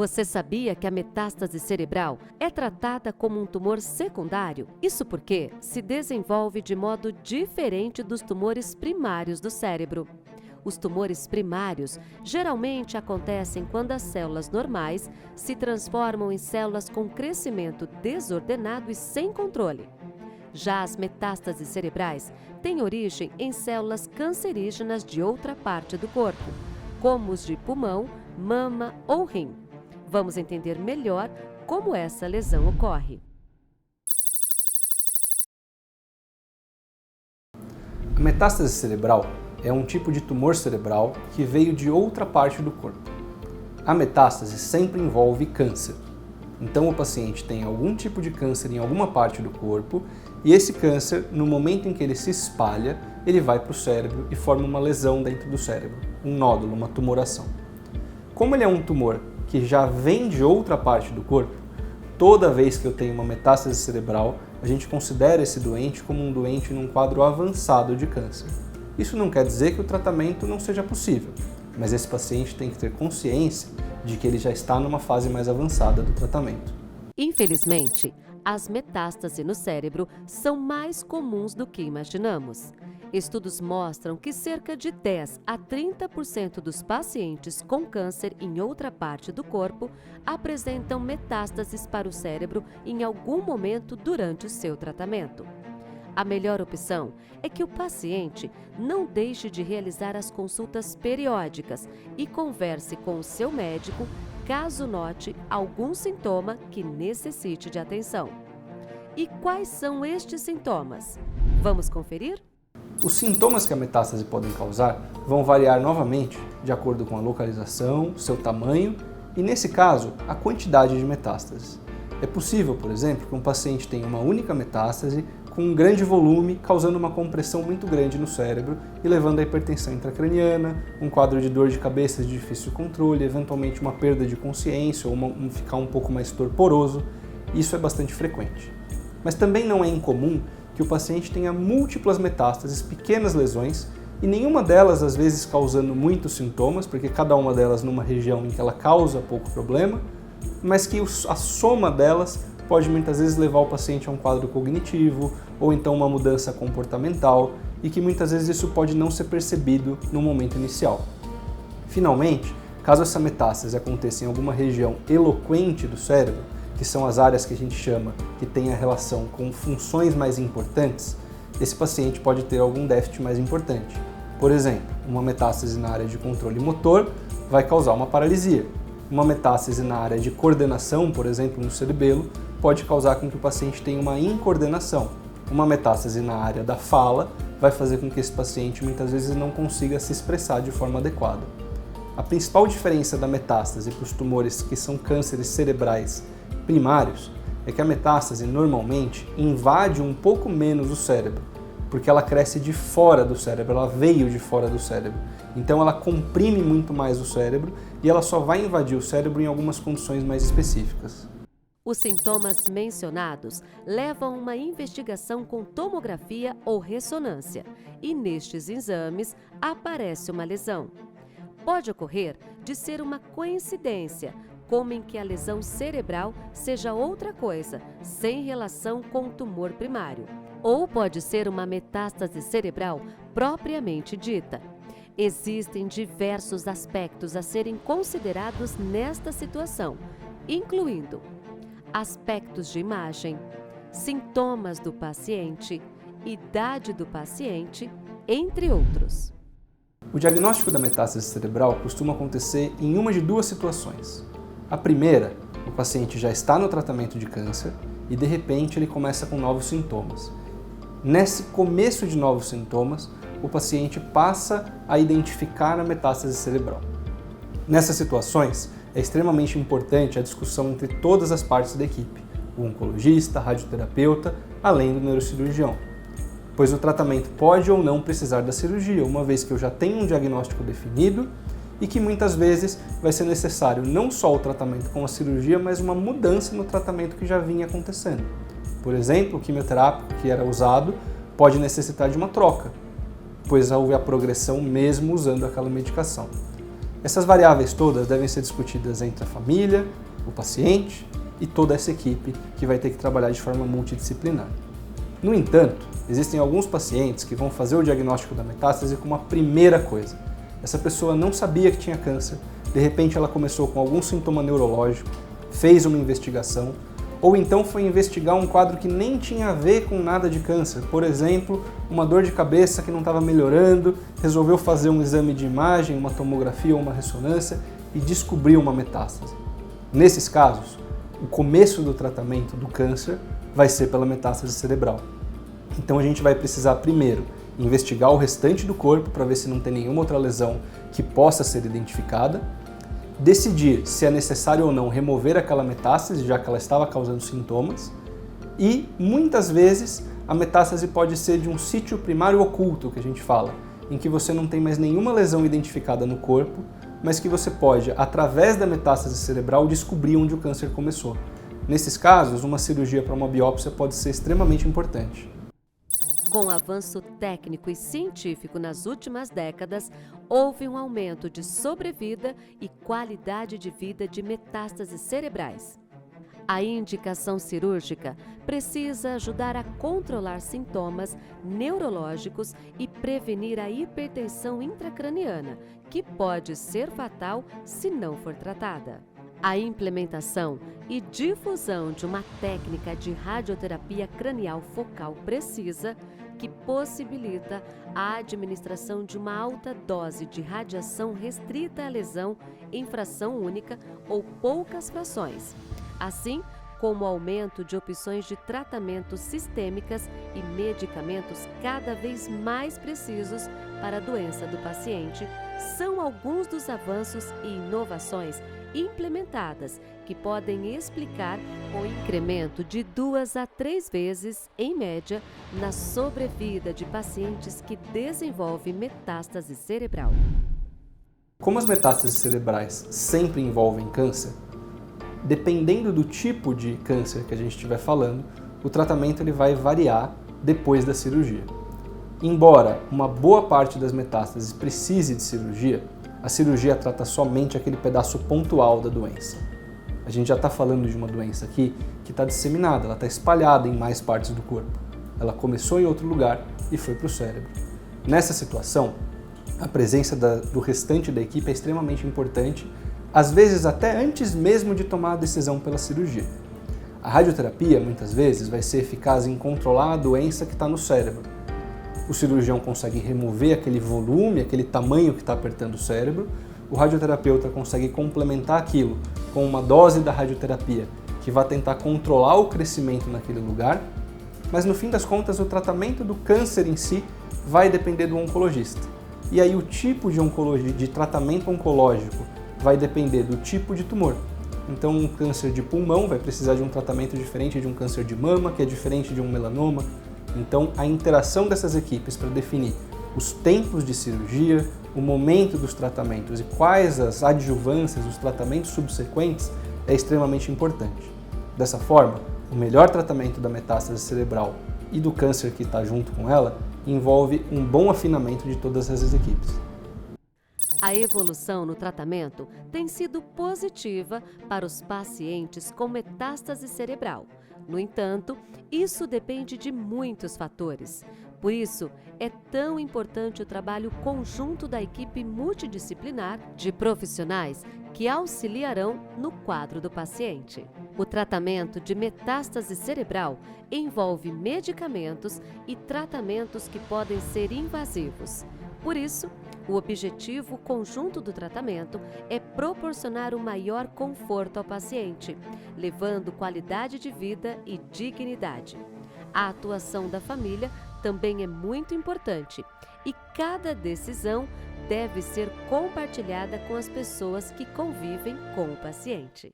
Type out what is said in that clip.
Você sabia que a metástase cerebral é tratada como um tumor secundário? Isso porque se desenvolve de modo diferente dos tumores primários do cérebro. Os tumores primários geralmente acontecem quando as células normais se transformam em células com crescimento desordenado e sem controle. Já as metástases cerebrais têm origem em células cancerígenas de outra parte do corpo, como os de pulmão, mama ou rim. Vamos entender melhor como essa lesão ocorre. A metástase cerebral é um tipo de tumor cerebral que veio de outra parte do corpo. A metástase sempre envolve câncer. Então o paciente tem algum tipo de câncer em alguma parte do corpo e esse câncer, no momento em que ele se espalha, ele vai para o cérebro e forma uma lesão dentro do cérebro, um nódulo, uma tumoração. Como ele é um tumor que já vem de outra parte do corpo, toda vez que eu tenho uma metástase cerebral, a gente considera esse doente como um doente num quadro avançado de câncer. Isso não quer dizer que o tratamento não seja possível, mas esse paciente tem que ter consciência de que ele já está numa fase mais avançada do tratamento. Infelizmente, as metástases no cérebro são mais comuns do que imaginamos. Estudos mostram que cerca de 10 a 30% dos pacientes com câncer em outra parte do corpo apresentam metástases para o cérebro em algum momento durante o seu tratamento. A melhor opção é que o paciente não deixe de realizar as consultas periódicas e converse com o seu médico caso note algum sintoma que necessite de atenção. E quais são estes sintomas? Vamos conferir? Os sintomas que a metástase podem causar vão variar novamente de acordo com a localização, seu tamanho e, nesse caso, a quantidade de metástases. É possível, por exemplo, que um paciente tenha uma única metástase com um grande volume, causando uma compressão muito grande no cérebro e levando à hipertensão intracraniana, um quadro de dor de cabeça de difícil controle, eventualmente uma perda de consciência ou ficar um pouco mais torporoso. Isso é bastante frequente. Mas também não é incomum que o paciente tenha múltiplas metástases, pequenas lesões, e nenhuma delas às vezes causando muitos sintomas, porque cada uma delas numa região em que ela causa pouco problema, mas que a soma delas pode muitas vezes levar o paciente a um quadro cognitivo ou então uma mudança comportamental e que muitas vezes isso pode não ser percebido no momento inicial. Finalmente, caso essa metástase aconteça em alguma região eloquente do cérebro, que são as áreas que a gente chama que tem a relação com funções mais importantes, esse paciente pode ter algum déficit mais importante. Por exemplo, uma metástase na área de controle motor vai causar uma paralisia. Uma metástase na área de coordenação, por exemplo, no cerebelo, pode causar com que o paciente tenha uma incoordenação. Uma metástase na área da fala vai fazer com que esse paciente muitas vezes não consiga se expressar de forma adequada. A principal diferença da metástase para os tumores que são cânceres cerebrais primários é que a metástase normalmente invade um pouco menos o cérebro, porque ela cresce de fora do cérebro, ela veio de fora do cérebro. Então ela comprime muito mais o cérebro e ela só vai invadir o cérebro em algumas condições mais específicas. Os sintomas mencionados levam a uma investigação com tomografia ou ressonância, e nestes exames aparece uma lesão. Pode ocorrer de ser uma coincidência, como em que a lesão cerebral seja outra coisa, sem relação com o tumor primário. Ou pode ser uma metástase cerebral propriamente dita. Existem diversos aspectos a serem considerados nesta situação, incluindo aspectos de imagem, sintomas do paciente, idade do paciente, entre outros. O diagnóstico da metástase cerebral costuma acontecer em uma de duas situações. A primeira, o paciente já está no tratamento de câncer e de repente ele começa com novos sintomas. Nesse começo de novos sintomas, o paciente passa a identificar a metástase cerebral. Nessas situações, é extremamente importante a discussão entre todas as partes da equipe, o oncologista, a radioterapeuta, além do neurocirurgião, pois o tratamento pode ou não precisar da cirurgia, uma vez que eu já tenho um diagnóstico definido e que muitas vezes vai ser necessário não só o tratamento com a cirurgia, mas uma mudança no tratamento que já vinha acontecendo. Por exemplo, o quimioterápico que era usado pode necessitar de uma troca, pois houve a progressão mesmo usando aquela medicação. Essas variáveis todas devem ser discutidas entre a família, o paciente e toda essa equipe que vai ter que trabalhar de forma multidisciplinar. No entanto, existem alguns pacientes que vão fazer o diagnóstico da metástase como a primeira coisa. Essa pessoa não sabia que tinha câncer, de repente ela começou com algum sintoma neurológico, fez uma investigação, ou então foi investigar um quadro que nem tinha a ver com nada de câncer. Por exemplo, uma dor de cabeça que não estava melhorando, resolveu fazer um exame de imagem, uma tomografia ou uma ressonância e descobriu uma metástase. Nesses casos, o começo do tratamento do câncer vai ser pela metástase cerebral. Então a gente vai precisar primeiro investigar o restante do corpo para ver se não tem nenhuma outra lesão que possa ser identificada, decidir se é necessário ou não remover aquela metástase, já que ela estava causando sintomas, e muitas vezes a metástase pode ser de um sítio primário oculto, que a gente fala, em que você não tem mais nenhuma lesão identificada no corpo, mas que você pode, através da metástase cerebral, descobrir onde o câncer começou. Nesses casos, uma cirurgia para uma biópsia pode ser extremamente importante. Com o avanço técnico e científico nas últimas décadas, houve um aumento de sobrevida e qualidade de vida de metástases cerebrais. A indicação cirúrgica precisa ajudar a controlar sintomas neurológicos e prevenir a hipertensão intracraniana, que pode ser fatal se não for tratada. A implementação e difusão de uma técnica de radioterapia cranial focal precisa, que possibilita a administração de uma alta dose de radiação restrita à lesão em fração única ou poucas frações, assim como o aumento de opções de tratamentos sistêmicas e medicamentos cada vez mais precisos para a doença do paciente, são alguns dos avanços e inovações implementadas que podem explicar o incremento de 2 a 3 vezes, em média, na sobrevida de pacientes que desenvolvem metástase cerebral. Como as metástases cerebrais sempre envolvem câncer, dependendo do tipo de câncer que a gente estiver falando, o tratamento ele vai variar depois da cirurgia. Embora uma boa parte das metástases precise de cirurgia, a cirurgia trata somente aquele pedaço pontual da doença. A gente já está falando de uma doença aqui que está disseminada, ela está espalhada em mais partes do corpo. Ela começou em outro lugar e foi para o cérebro. Nessa situação, a presença do restante da equipe é extremamente importante, às vezes até antes mesmo de tomar a decisão pela cirurgia. A radioterapia, muitas vezes, vai ser eficaz em controlar a doença que está no cérebro. O cirurgião consegue remover aquele volume, aquele tamanho que está apertando o cérebro, o radioterapeuta consegue complementar aquilo com uma dose da radioterapia que vai tentar controlar o crescimento naquele lugar, mas no fim das contas o tratamento do câncer em si vai depender do oncologista. E aí o tipo de tratamento oncológico vai depender do tipo de tumor. Então um câncer de pulmão vai precisar de um tratamento diferente de um câncer de mama, que é diferente de um melanoma. Então, a interação dessas equipes para definir os tempos de cirurgia, o momento dos tratamentos e quais as adjuvâncias, os tratamentos subsequentes, é extremamente importante. Dessa forma, o melhor tratamento da metástase cerebral e do câncer que está junto com ela envolve um bom afinamento de todas essas equipes. A evolução no tratamento tem sido positiva para os pacientes com metástase cerebral. No entanto, isso depende de muitos fatores. Por isso, é tão importante o trabalho conjunto da equipe multidisciplinar de profissionais que auxiliarão no quadro do paciente. O tratamento de metástase cerebral envolve medicamentos e tratamentos que podem ser invasivos. Por isso, o objetivo conjunto do tratamento é proporcionar o maior conforto ao paciente, levando qualidade de vida e dignidade. A atuação da família também é muito importante e cada decisão deve ser compartilhada com as pessoas que convivem com o paciente.